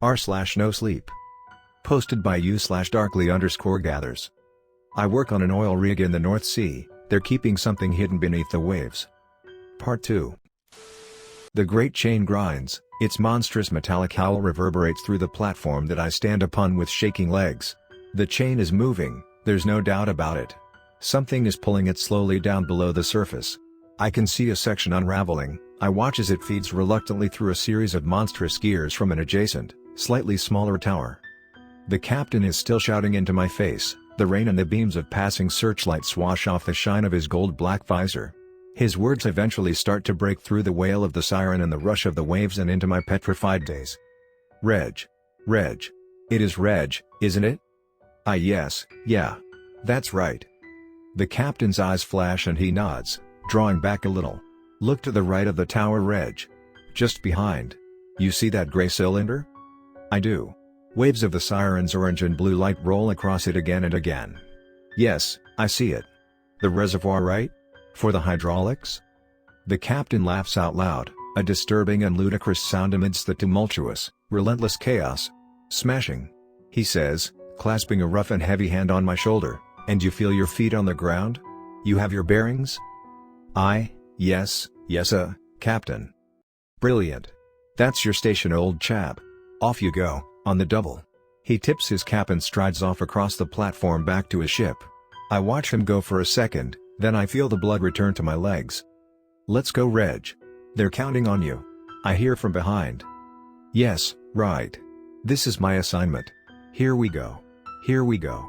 r/Nosleep. Posted by u/darkly_gathers. I work on an oil rig in the North Sea, they're keeping something hidden beneath the waves. Part 2. The great chain grinds, its monstrous metallic howl reverberates through the platform that I stand upon with shaking legs. The chain is moving, there's no doubt about it. Something is pulling it slowly down below the surface. I can see a section unraveling. I watch as it feeds reluctantly through a series of monstrous gears from an adjacent, slightly smaller tower. The captain is still shouting into my face, the rain and the beams of passing searchlight swash off the shine of his gold-black visor. His words eventually start to break through the wail of the siren and the rush of the waves and into my petrified daze. Reg. Reg. It is Reg, isn't it? Yes, yeah. That's right. The captain's eyes flash and he nods, drawing back a little. Look to the right of the tower, Reg. Just behind. You see that gray cylinder? I do. Waves of the siren's orange and blue light roll across it again and again. Yes, I see it. The reservoir, right? For the hydraulics? The captain laughs out loud, a disturbing and ludicrous sound amidst the tumultuous, relentless chaos. Smashing. He says, clasping a rough and heavy hand on my shoulder, and you feel your feet on the ground? You have your bearings? Yes, Captain. Brilliant. That's your station, old chap. Off you go, on the double. He tips his cap and strides off across the platform back to his ship. I watch him go for a second, then I feel the blood return to my legs. Let's go, Reg. They're counting on you. I hear from behind. Yes, right. This is my assignment. Here we go. Here we go.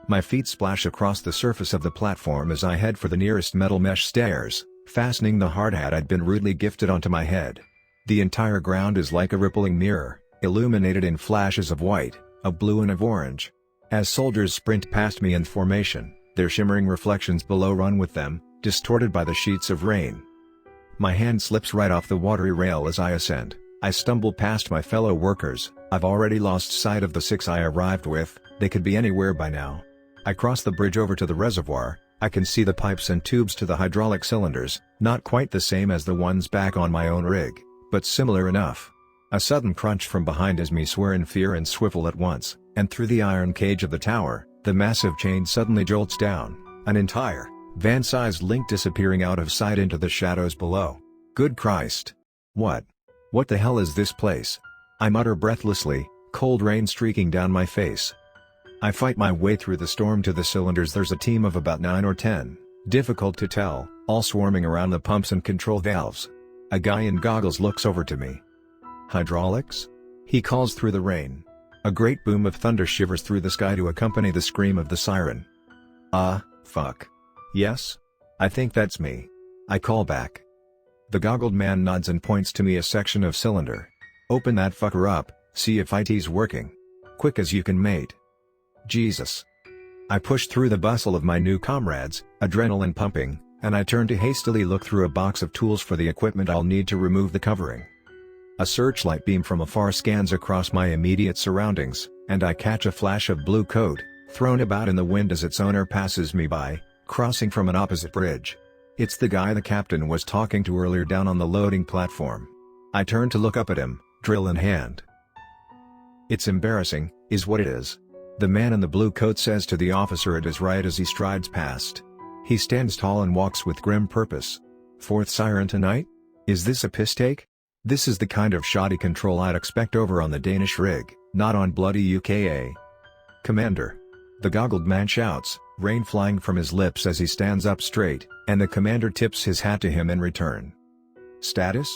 My feet splash across the surface of the platform as I head for the nearest metal mesh stairs, fastening the hard hat I'd been rudely gifted onto my head. The entire ground is like a rippling mirror, illuminated in flashes of white, of blue and of orange. As soldiers sprint past me in formation, their shimmering reflections below run with them, distorted by the sheets of rain. My hand slips right off the watery rail as I ascend. I stumble past my fellow workers. I've already lost sight of the 6 I arrived with, they could be anywhere by now. I cross the bridge over to the reservoir. I can see the pipes and tubes to the hydraulic cylinders, not quite the same as the ones back on my own rig, but similar enough. A sudden crunch from behind as me swear in fear and swivel at once, and through the iron cage of the tower, the massive chain suddenly jolts down, an entire, van-sized link disappearing out of sight into the shadows below. Good Christ! What the hell is this place? I mutter breathlessly, cold rain streaking down my face. I fight my way through the storm to the cylinders. There's a team of about 9 or 10, difficult to tell, all swarming around the pumps and control valves. A guy in goggles looks over to me. Hydraulics? He calls through the rain. A great boom of thunder shivers through the sky to accompany the scream of the siren. Fuck. Yes? I think that's me. I call back. The goggled man nods and points to me a section of cylinder. Open that fucker up, see if IT's working. Quick as you can, mate. Jesus. I push through the bustle of my new comrades, adrenaline pumping, and I turn to hastily look through a box of tools for the equipment I'll need to remove the covering. A searchlight beam from afar scans across my immediate surroundings, and I catch a flash of blue coat, thrown about in the wind as its owner passes me by, crossing from an opposite bridge. It's the guy the captain was talking to earlier down on the loading platform. I turn to look up at him, drill in hand. It's embarrassing, is what it is. The man in the blue coat says to the officer at his right as he strides past. He stands tall and walks with grim purpose. 4th siren tonight? Is this a piss take? This is the kind of shoddy control I'd expect over on the Danish rig, not on bloody UKA. Commander. The goggled man shouts, rain flying from his lips as he stands up straight, and the commander tips his hat to him in return. Status?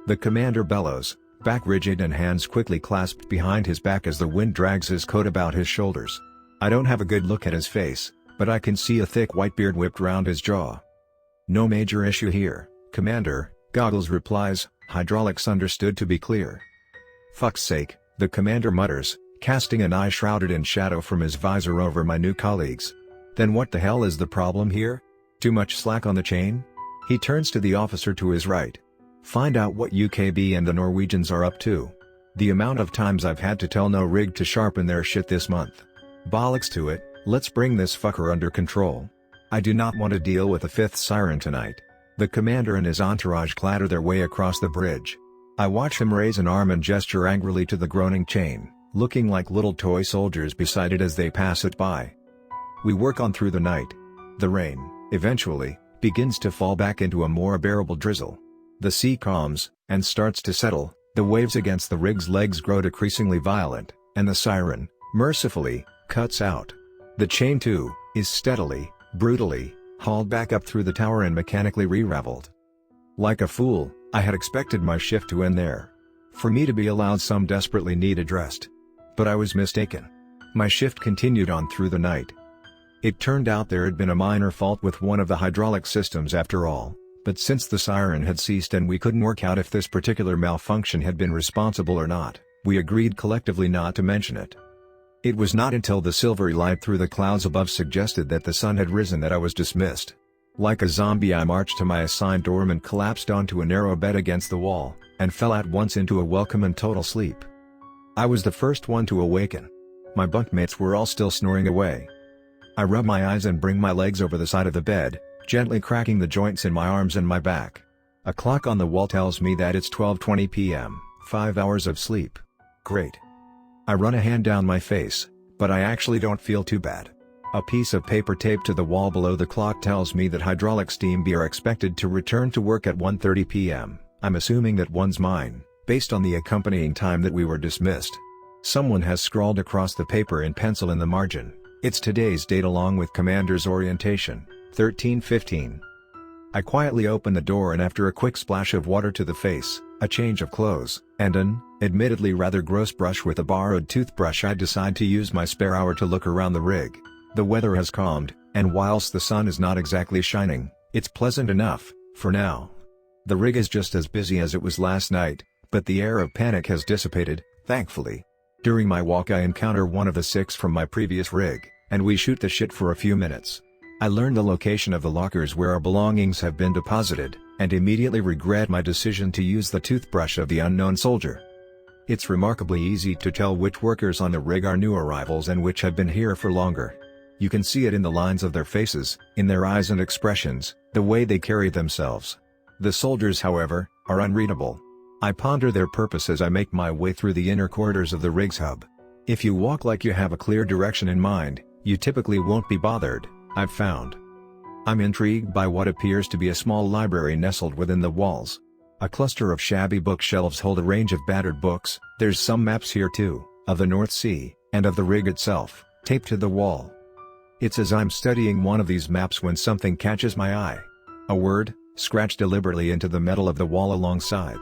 The commander bellows, back rigid and hands quickly clasped behind his back as the wind drags his coat about his shoulders. I don't have a good look at his face, but I can see a thick white beard whipped round his jaw. No major issue here, Commander, Goggles replies, hydraulics understood to be clear. Fuck's sake, the commander mutters, casting an eye shrouded in shadow from his visor over my new colleagues. Then what the hell is the problem here? Too much slack on the chain? He turns to the officer to his right. Find out what UKB and the Norwegians are up to. The amount of times I've had to tell no rig to sharpen their shit this month. Bollocks to it, let's bring this fucker under control. I do not want to deal with a 5th siren tonight. The commander and his entourage clatter their way across the bridge. I watch him raise an arm and gesture angrily to the groaning chain, looking like little toy soldiers beside it as they pass it by. We work on through the night. The rain, eventually, begins to fall back into a more bearable drizzle. The sea calms, and starts to settle, the waves against the rig's legs grow decreasingly violent, and the siren, mercifully, cuts out. The chain too, is steadily, brutally, hauled back up through the tower and mechanically re-raveled. Like a fool, I had expected my shift to end there. For me to be allowed some desperately needed rest. But I was mistaken. My shift continued on through the night. It turned out there had been a minor fault with one of the hydraulic systems after all, but since the siren had ceased and we couldn't work out if this particular malfunction had been responsible or not, we agreed collectively not to mention it. It was not until the silvery light through the clouds above suggested that the sun had risen that I was dismissed. Like a zombie, I marched to my assigned dorm and collapsed onto a narrow bed against the wall, and fell at once into a welcome and total sleep. I was the first one to awaken. My bunkmates were all still snoring away. I rub my eyes and bring my legs over the side of the bed, gently cracking the joints in my arms and my back. A clock on the wall tells me that it's 12:20 p.m., 5 hours of sleep. Great. I run a hand down my face, but I actually don't feel too bad. A piece of paper taped to the wall below the clock tells me that hydraulic steam are expected to return to work at 1:30 p.m. I'm assuming that one's mine, based on the accompanying time that we were dismissed. Someone has scrawled across the paper in pencil in the margin, "It's today's date along with Commander's orientation, 13:15. I quietly open the door and after a quick splash of water to the face, a change of clothes, and an, admittedly rather gross brush with a borrowed toothbrush, I decide to use my spare hour to look around the rig. The weather has calmed, and whilst the sun is not exactly shining, it's pleasant enough, for now. The rig is just as busy as it was last night, but the air of panic has dissipated, thankfully. During my walk I encounter one of the 6 from my previous rig, and we shoot the shit for a few minutes. I learn the location of the lockers where our belongings have been deposited, and immediately regret my decision to use the toothbrush of the unknown soldier. It's remarkably easy to tell which workers on the rig are new arrivals and which have been here for longer. You can see it in the lines of their faces, in their eyes and expressions, the way they carry themselves. The soldiers, however, are unreadable. I ponder their purpose as I make my way through the inner corridors of the rig's hub. If you walk like you have a clear direction in mind, you typically won't be bothered, I've found. I'm intrigued by what appears to be a small library nestled within the walls. A cluster of shabby bookshelves hold a range of battered books. There's some maps here too, of the North Sea, and of the rig itself, taped to the wall. It's as I'm studying one of these maps when something catches my eye. A word, scratched deliberately into the metal of the wall alongside.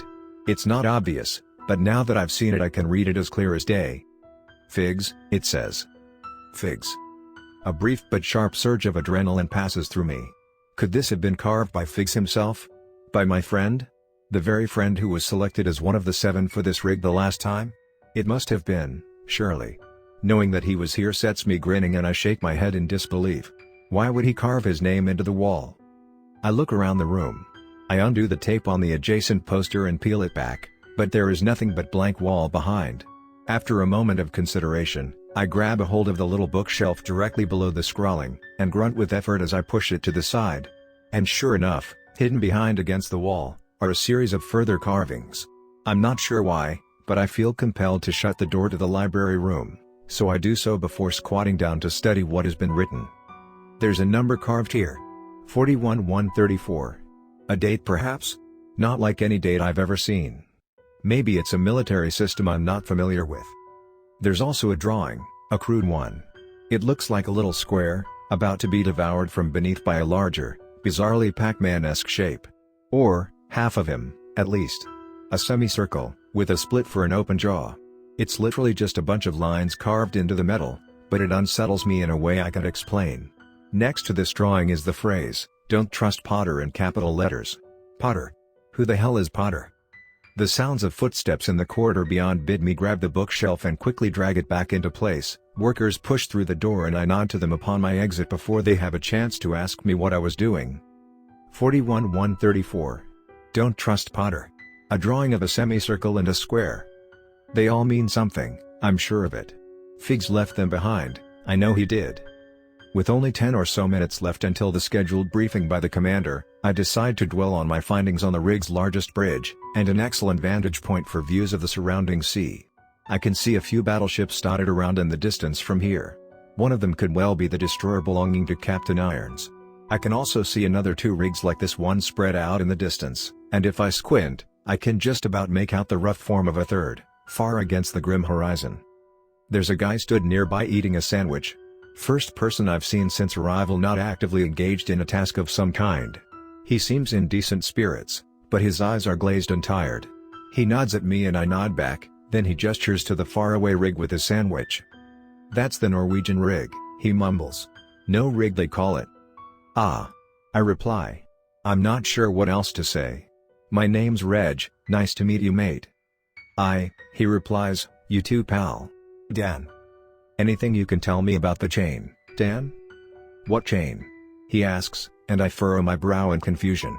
It's not obvious, but now that I've seen it I can read it as clear as day. Figs, it says. Figs. A brief but sharp surge of adrenaline passes through me. Could this have been carved by Figs himself? By my friend? The very friend who was selected as one of the 7 for this rig the last time? It must have been, surely. Knowing that he was here sets me grinning and I shake my head in disbelief. Why would he carve his name into the wall? I look around the room. I undo the tape on the adjacent poster and peel it back, but there is nothing but blank wall behind. After a moment of consideration, I grab a hold of the little bookshelf directly below the scrawling, and grunt with effort as I push it to the side. And sure enough, hidden behind against the wall, are a series of further carvings. I'm not sure why, but I feel compelled to shut the door to the library room, so I do so before squatting down to study what has been written. There's a number carved here. 41-134. A date perhaps? Not like any date I've ever seen. Maybe it's a military system I'm not familiar with. There's also a drawing, a crude one. It looks like a little square, about to be devoured from beneath by a larger, bizarrely Pac-Man-esque shape. Or, half of him, at least. A semicircle, with a split for an open jaw. It's literally just a bunch of lines carved into the metal, but it unsettles me in a way I can't explain. Next to this drawing is the phrase, "Don't trust Potter" in capital letters. Potter? Who the hell is Potter? The sounds of footsteps in the corridor beyond bid me grab the bookshelf and quickly drag it back into place. Workers push through the door and I nod to them upon my exit before they have a chance to ask me what I was doing. 41-134. Don't trust Potter. A drawing of a semicircle and a square. They all mean something, I'm sure of it. Figs left them behind, I know he did. With only 10 or so minutes left until the scheduled briefing by the commander, I decide to dwell on my findings on the rig's largest bridge, and an excellent vantage point for views of the surrounding sea. I can see a few battleships dotted around in the distance from here. One of them could well be the destroyer belonging to Captain Irons. I can also see another 2 rigs like this one spread out in the distance, and if I squint, I can just about make out the rough form of a third, far against the grim horizon. There's a guy stood nearby eating a sandwich. First person I've seen since arrival not actively engaged in a task of some kind. He seems in decent spirits, but his eyes are glazed and tired. He nods at me and I nod back, then he gestures to the faraway rig with his sandwich. "That's the Norwegian rig," he mumbles. "No rig they call it." "Ah." I reply. I'm not sure what else to say. "My name's Reg, nice to meet you mate." He replies, "You too pal. Dan. Anything you can tell me about the chain, Dan?" "What chain?" he asks, and I furrow my brow in confusion.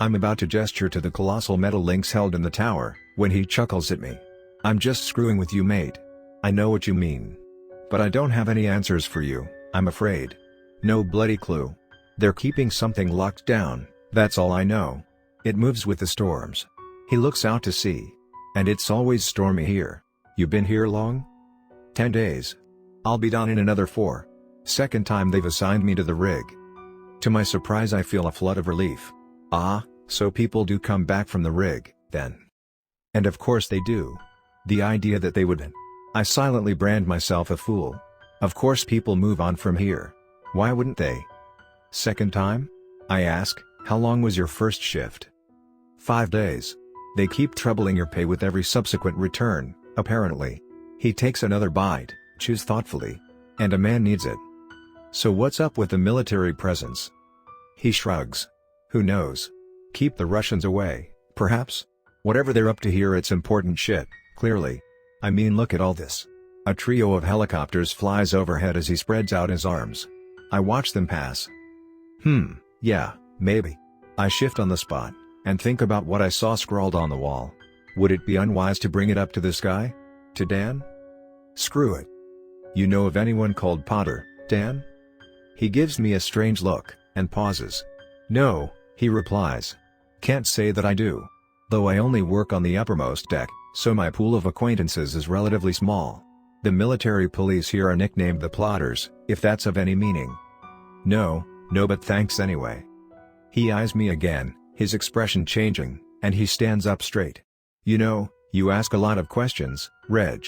I'm about to gesture to the colossal metal links held in the tower, when he chuckles at me. "I'm just screwing with you mate. I know what you mean. But I don't have any answers for you, I'm afraid. No bloody clue. They're keeping something locked down, that's all I know. It moves with the storms." He looks out to sea. "And it's always stormy here. You been here long?" 10 days. I'll be done in another 4. Second time they've assigned me to the rig. To my surprise I feel a flood of relief. Ah, so people do come back from the rig, then. And of course they do. The idea that they wouldn't. I silently brand myself a fool. Of course people move on from here. Why wouldn't they? Second time? I ask, how long was your first shift? 5 days. They keep trebling your pay with every subsequent return, apparently. He takes another bite, chews thoughtfully. And a man needs it. "So what's up with the military presence?" He shrugs. "Who knows? Keep the Russians away, perhaps? Whatever they're up to here, it's important shit, clearly. I mean, look at all this." A trio of helicopters flies overhead as he spreads out his arms. I watch them pass. Yeah, maybe. I shift on the spot, and think about what I saw scrawled on the wall. Would it be unwise to bring it up to this guy? To Dan? Screw it. "You know of anyone called Potter, Dan?" He gives me a strange look, and pauses. "No," he replies. "Can't say that I do. Though I only work on the uppermost deck, so my pool of acquaintances is relatively small. The military police here are nicknamed the Plotters, if that's of any meaning." No, but thanks anyway." He eyes me again, his expression changing, and he stands up straight. "You know, you ask a lot of questions, Reg.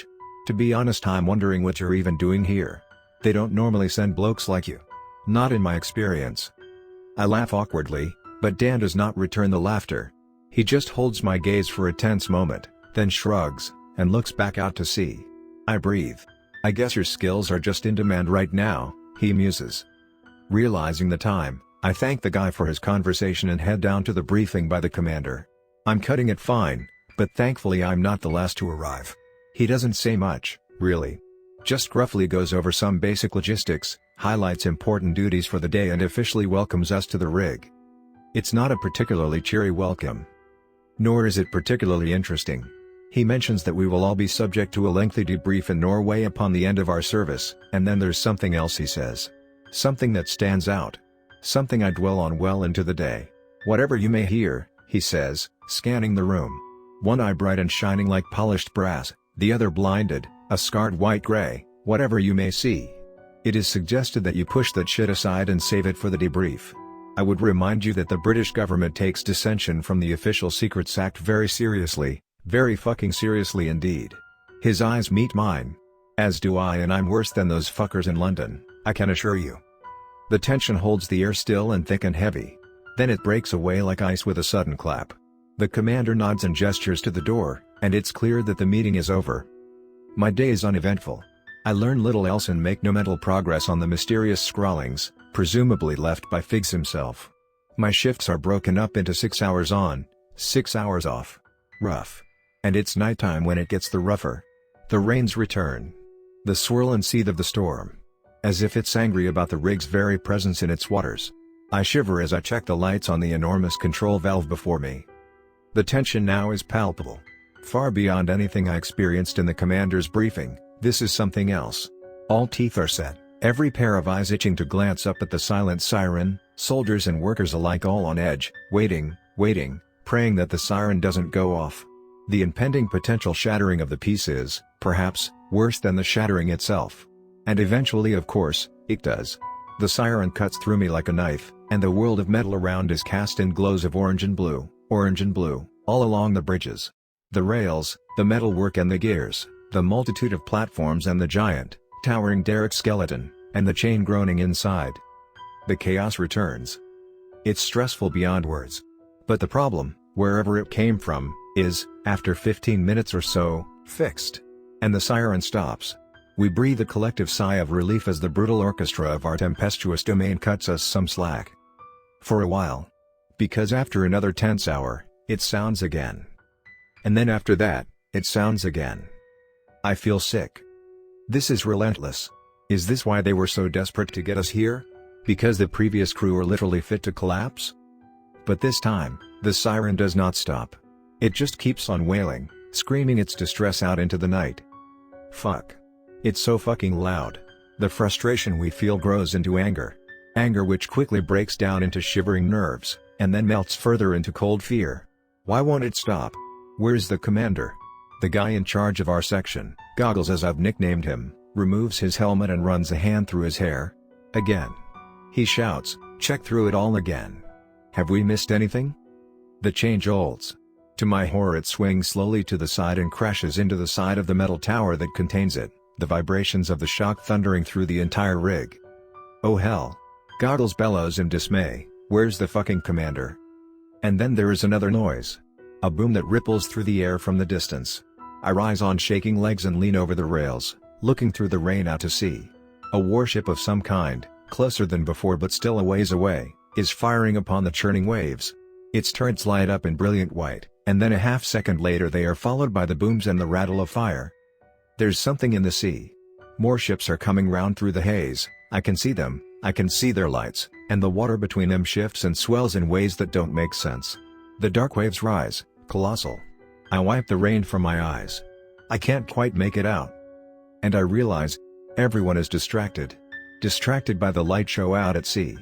To be honest, I'm wondering what you're even doing here. They don't normally send blokes like you. Not in my experience." I laugh awkwardly, but Dan does not return the laughter. He just holds my gaze for a tense moment, then shrugs, and looks back out to sea. I breathe. "I guess your skills are just in demand right now," he muses. Realizing the time, I thank the guy for his conversation and head down to the briefing by the commander. I'm cutting it fine, but thankfully I'm not the last to arrive. He doesn't say much, really. Just gruffly goes over some basic logistics, highlights important duties for the day and officially welcomes us to the rig. It's not a particularly cheery welcome. Nor is it particularly interesting. He mentions that we will all be subject to a lengthy debrief in Norway upon the end of our service, and then there's something else he says. Something that stands out. Something I dwell on well into the day. "Whatever you may hear," he says, scanning the room. One eye bright and shining like polished brass, the other blinded, a scarred white-gray, "whatever you may see. It is suggested that you push that shit aside and save it for the debrief. I would remind you that the British government takes dissension from the Official Secrets Act very seriously, very fucking seriously indeed." His eyes meet mine. As do I, and I'm worse than those fuckers in London, I can assure you. The tension holds the air still and thick and heavy. Then it breaks away like ice with a sudden clap. The commander nods and gestures to the door, and it's clear that the meeting is over. My day is uneventful. I learn little else and make no mental progress on the mysterious scrawlings, presumably left by Figs himself. My shifts are broken up into 6 hours on, 6 hours off. Rough. And it's nighttime when it gets the rougher. The rains return. The swirl and seethe of the storm. As if it's angry about the rig's very presence in its waters. I shiver as I check the lights on the enormous control valve before me. The tension now is palpable. Far beyond anything I experienced in the commander's briefing, this is something else. All teeth are set, Every pair of eyes itching to glance up at the silent siren, soldiers and workers alike all on edge, waiting, praying that the siren doesn't go off. The impending potential shattering of the peace is, perhaps, worse than the shattering itself. And eventually, of course, it does. The siren cuts through me like a knife, and the world of metal around is cast in glows of orange and blue, all along the bridges. The rails, the metalwork and the gears, the multitude of platforms and the giant, towering derrick skeleton, and the chain groaning inside. The chaos returns. It's stressful beyond words. But the problem, wherever it came from, is, after 15 minutes or so, fixed. And the siren stops. We breathe a collective sigh of relief as the brutal orchestra of our tempestuous domain cuts us some slack. For a while. Because after another tense hour, it sounds again. And then after that, it sounds again. I feel sick. This is Relentless. Is this why they were so desperate to get us here? Because the previous crew were literally fit to collapse? But this time, the siren does not stop. It just keeps on wailing, screaming its distress out into the night. Fuck. It's so fucking loud. The frustration we feel grows into anger. Anger which quickly breaks down into shivering nerves, and then melts further into cold fear. Why won't it stop? Where's the commander? The guy in charge of our section, Goggles as I've nicknamed him, removes his helmet and runs a hand through his hair. Again. He shouts, "Check through it all again. Have we missed anything?" The chain jolts. To my horror it swings slowly to the side and crashes into the side of the metal tower that contains it, the vibrations of the shock thundering through the entire rig. Oh hell. Goggles bellows in dismay, "Where's the fucking commander?" And then there is another noise. A boom that ripples through the air from the distance. I rise on shaking legs and lean over the rails, looking through the rain out to sea. A warship of some kind, closer than before but still a ways away, is firing upon the churning waves. Its turrets light up in brilliant white, and then a half-second later they are followed by the booms and the rattle of fire. There's something in the sea. More ships are coming round through the haze. I can see them, I can see their lights, and the water between them shifts and swells in ways that don't make sense. The dark waves rise, colossal. I wipe the rain from my eyes. I can't quite make it out. And I realize, everyone is distracted. Distracted by the light show out at sea.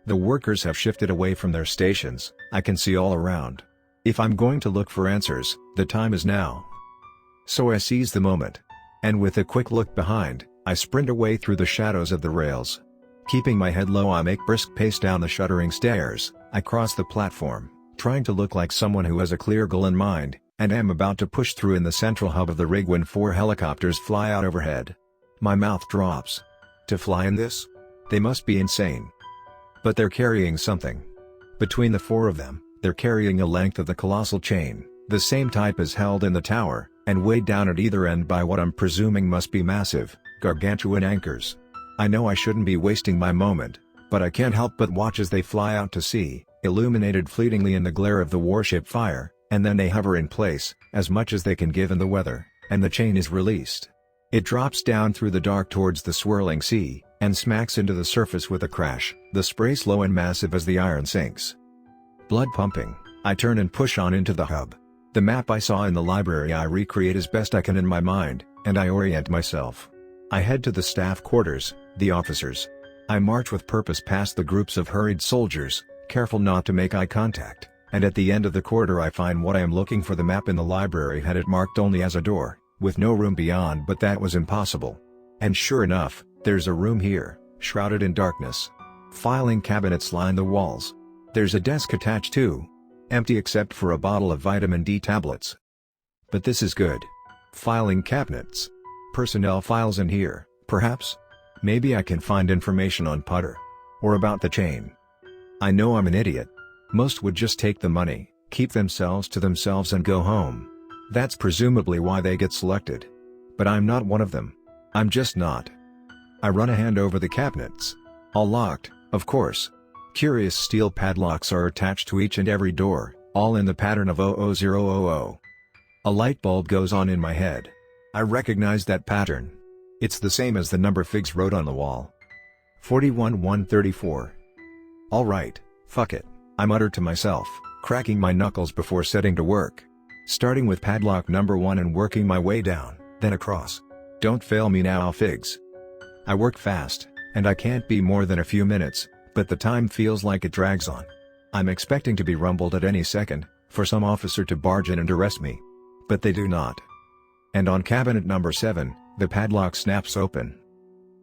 The workers have shifted away from their stations, I can see all around. If I'm going to look for answers, the time is now. So I seize the moment. And with a quick look behind, I sprint away through the shadows of the rails. Keeping my head low I make brisk pace down the shuddering stairs. I cross the platform, trying to look like someone who has a clear goal in mind, and am about to push through in the central hub of the rig when 4 helicopters fly out overhead. My mouth drops. To fly in this? They must be insane. But they're carrying something. Between the 4 of them, they're carrying a length of the colossal chain, the same type as held in the tower, and weighed down at either end by what I'm presuming must be massive, gargantuan anchors. I know I shouldn't be wasting my moment, but I can't help but watch as they fly out to sea, illuminated fleetingly in the glare of the warship fire, and then they hover in place, as much as they can given the weather, and the chain is released. It drops down through the dark towards the swirling sea, and smacks into the surface with a crash, the spray slow and massive as the iron sinks. Blood pumping, I turn and push on into the hub. The map I saw in the library I recreate as best I can in my mind, and I orient myself. I head to the staff quarters, the officers. I march with purpose past the groups of hurried soldiers, careful not to make eye contact, and at the end of the corridor I find what I am looking for. The map in the library had it marked only as a door, with no room beyond, but that was impossible. And sure enough, there's a room here, shrouded in darkness. Filing cabinets line the walls. There's a desk attached too. Empty except for a bottle of vitamin D tablets. But this is good. Filing cabinets. Personnel files in here, perhaps? Maybe I can find information on Putter. Or about the chain. I know I'm an idiot. Most would just take the money, keep themselves to themselves and go home. That's presumably why they get selected. But I'm not one of them. I'm just not. I run a hand over the cabinets. All locked, of course. Curious steel padlocks are attached to each and every door, all in the pattern of 00000. A light bulb goes on in my head. I recognize that pattern. It's the same as the number Figs wrote on the wall. 41134. Alright, fuck it, I mutter to myself, cracking my knuckles before setting to work. Starting with padlock number 1 and working my way down, then across. Don't fail me now, Figs. I work fast, and I can't be more than a few minutes, but the time feels like it drags on. I'm expecting to be rumbled at any second, for some officer to barge in and arrest me. But they do not. And on cabinet number 7, the padlock snaps open.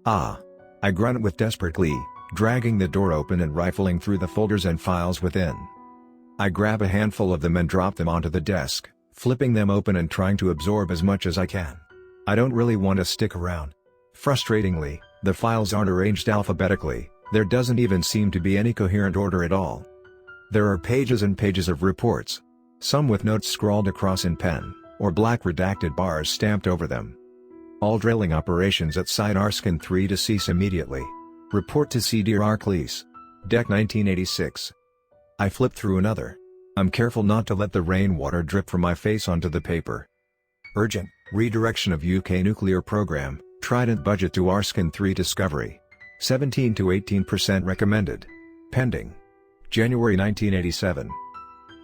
Ah! I grunt with desperate glee, dragging the door open and rifling through the folders and files within. I grab a handful of them and drop them onto the desk, flipping them open and trying to absorb as much as I can. I don't really want to stick around. Frustratingly, the files aren't arranged alphabetically, there doesn't even seem to be any coherent order at all. There are pages and pages of reports. Some with notes scrawled across in pen, or black redacted bars stamped over them. All drilling operations at Site Arskin 3 to cease immediately. Report to C. Dear Arclis. Deck 1986. I flip through another. I'm careful not to let the rainwater drip from my face onto the paper. Urgent, redirection of UK nuclear program, Trident budget to Arskin 3 discovery. 17 to 18% recommended. Pending. January 1987.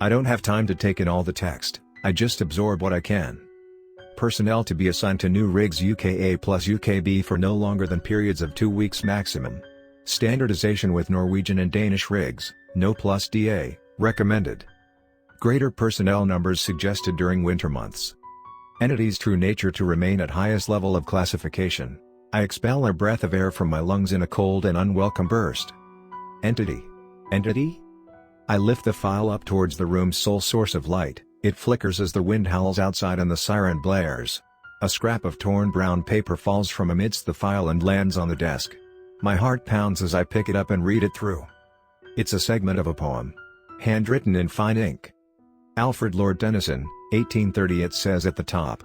I don't have time to take in all the text, I just absorb what I can. Personnel to be assigned to new rigs UKA plus UKB for no longer than periods of 2 weeks maximum. Standardization with Norwegian and Danish rigs, no plus DA, recommended. Greater personnel numbers suggested during winter months. Entity's true nature to remain at highest level of classification. I expel a breath of air from my lungs in a cold and unwelcome burst. Entity. Entity? I lift the file up towards the room's sole source of light, it flickers as the wind howls outside and the siren blares. A scrap of torn brown paper falls from amidst the file and lands on the desk. My heart pounds as I pick it up and read it through. It's a segment of a poem. Handwritten in fine ink. Alfred Lord Tennyson, 1830 it says at the top.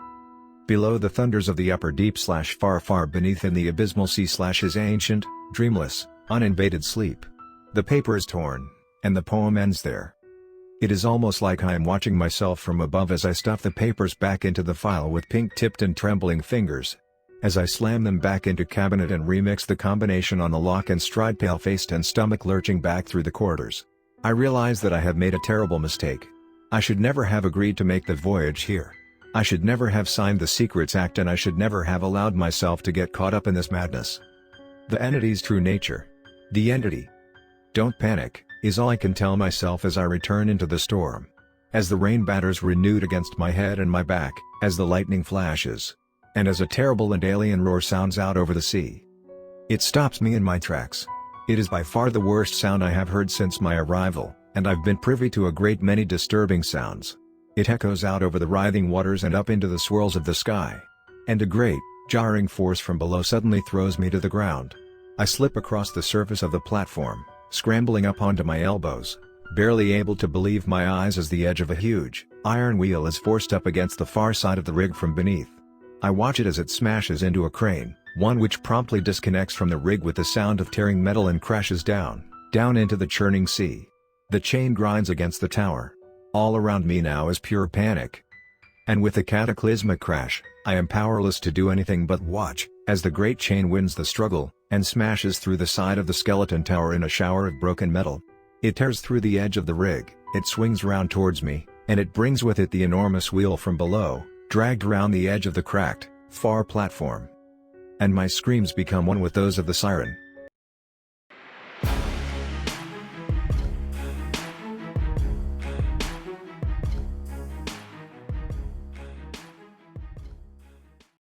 Below the thunders of the upper deep / far far beneath in the abysmal sea / his ancient, dreamless, uninvaded sleep. The paper is torn, and the poem ends there. It is almost like I am watching myself from above as I stuff the papers back into the file with pink-tipped and trembling fingers. As I slam them back into cabinet and remix the combination on the lock and stride pale-faced and stomach lurching back through the corridors. I realize that I have made a terrible mistake. I should never have agreed to make the voyage here. I should never have signed the Secrets Act and I should never have allowed myself to get caught up in this madness. The entity's true nature. The entity. Don't panic, is all I can tell myself as I return into the storm. As the rain batters renewed against my head and my back, as the lightning flashes. And as a terrible and alien roar sounds out over the sea. It stops me in my tracks. It is by far the worst sound I have heard since my arrival, and I've been privy to a great many disturbing sounds. It echoes out over the writhing waters and up into the swirls of the sky. And a great, jarring force from below suddenly throws me to the ground. I slip across the surface of the platform, scrambling up onto my elbows, barely able to believe my eyes as the edge of a huge, iron wheel is forced up against the far side of the rig from beneath. I watch it as it smashes into a crane, one which promptly disconnects from the rig with the sound of tearing metal and crashes down into the churning sea. The chain grinds against the tower. All around me now is pure panic. And with the cataclysmic crash, I am powerless to do anything but watch, as the great chain wins the struggle, and smashes through the side of the skeleton tower in a shower of broken metal. It tears through the edge of the rig, it swings round towards me, and it brings with it the enormous wheel from below, dragged round the edge of the cracked, far platform. And my screams become one with those of the siren,